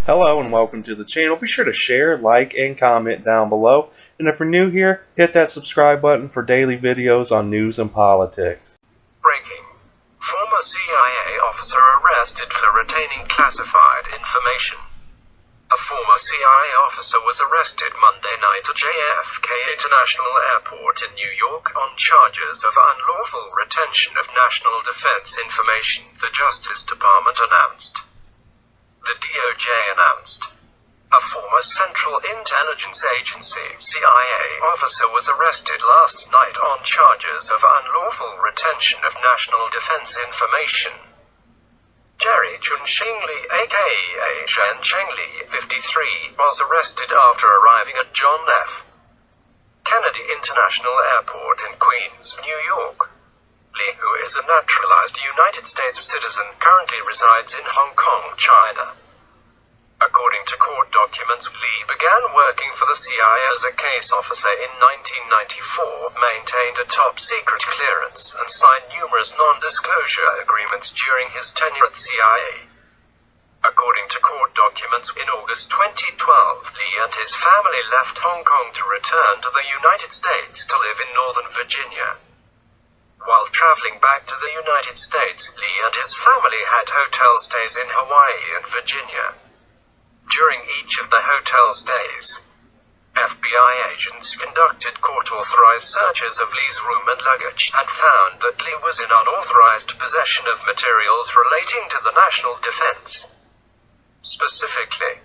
Hello and welcome to the channel. Be sure to share, like, and comment down below. And if you're new here, hit that subscribe button for daily videos on news and politics. Breaking. Former CIA officer arrested for retaining classified information. A former CIA officer was arrested Monday night at JFK International Airport in New York on charges of unlawful retention of national defense information, the Justice Department announced. The DOJ announced. A former Central Intelligence Agency (CIA) officer was arrested last night on charges of unlawful retention of national defense information. Jerry Chun-Cheng Li, aka Shen Cheng Li, 53, was arrested after arriving at John F. Kennedy International Airport in Queens, New York. Li, who is a naturalized United States citizen, currently resides in Hong Kong, China. According to court documents, Li began working for the CIA as a case officer in 1994, maintained a top-secret clearance, and signed numerous non-disclosure agreements during his tenure at CIA. According to court documents, in August 2012, Li and his family left Hong Kong to return to the United States to live in Northern Virginia. While traveling back to the United States, Li and his family had hotel stays in Hawaii and Virginia. During each of the hotel stays, FBI agents conducted court-authorized searches of Li's room and luggage, and found that Li was in unauthorized possession of materials relating to the national defense. Specifically,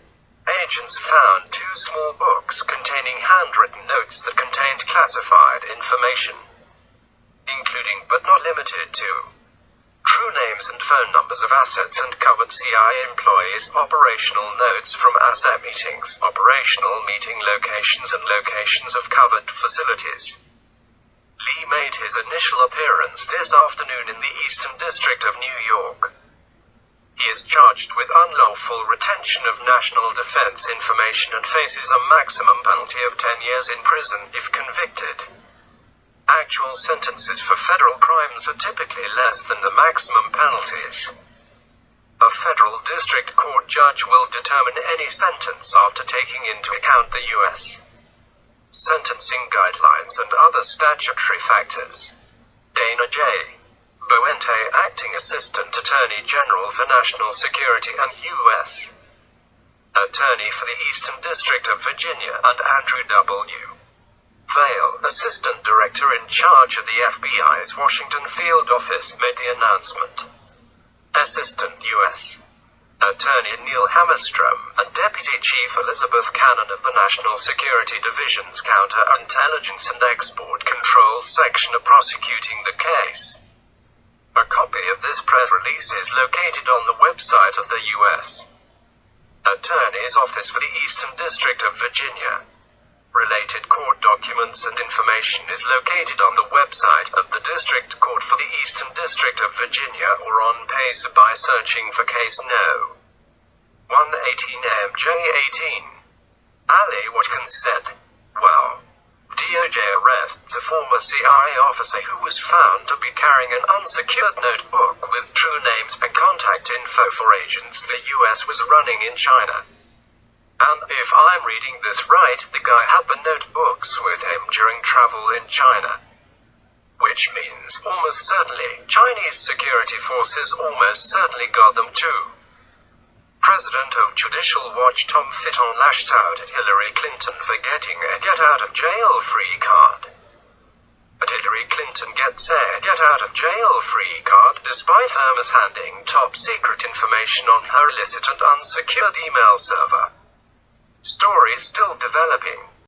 agents found 2 small books containing handwritten notes that contained classified information, including but not limited to true names and phone numbers of assets and covered CIA employees, operational notes from asset meetings, operational meeting locations and locations of covered facilities. Li made his initial appearance this afternoon in the Eastern District of New York. He is charged with unlawful retention of national defense information and faces a maximum penalty of 10 years in prison if convicted. Actual sentences for federal crimes are typically less than the maximum penalties. A federal district court judge will determine any sentence after taking into account the U.S. sentencing guidelines and other statutory factors. Dana J. Boente, Acting Assistant Attorney General for National Security and U.S. Attorney for the Eastern District of Virginia, and Andrew W. Vail, Assistant Director in charge of the FBI's Washington Field Office, made the announcement. Assistant U.S. Attorney Neil Hammerstrom and Deputy Chief Elizabeth Cannon of the National Security Division's Counterintelligence and Export Control Section are prosecuting the case. A copy of this press release is located on the website of the U.S. Attorney's Office for the Eastern District of Virginia. Related court documents and information is located on the website of the District Court for the Eastern District of Virginia or on PACE by searching for case No. 118 MJ18. Ali Watkins said, "Well, DOJ arrests a former CIA officer who was found to be carrying an unsecured notebook with true names and contact info for agents the U.S. was running in China. And if I'm reading this right, the guy had the notebooks with him during travel in China. Which means, almost certainly, Chinese security forces almost certainly got them too." President of Judicial Watch Tom Fitton lashed out at Hillary Clinton for getting a get-out-of-jail-free card. But Hillary Clinton gets a get-out-of-jail-free card despite her mishandling top-secret information on her illicit and unsecured email server. Story still developing.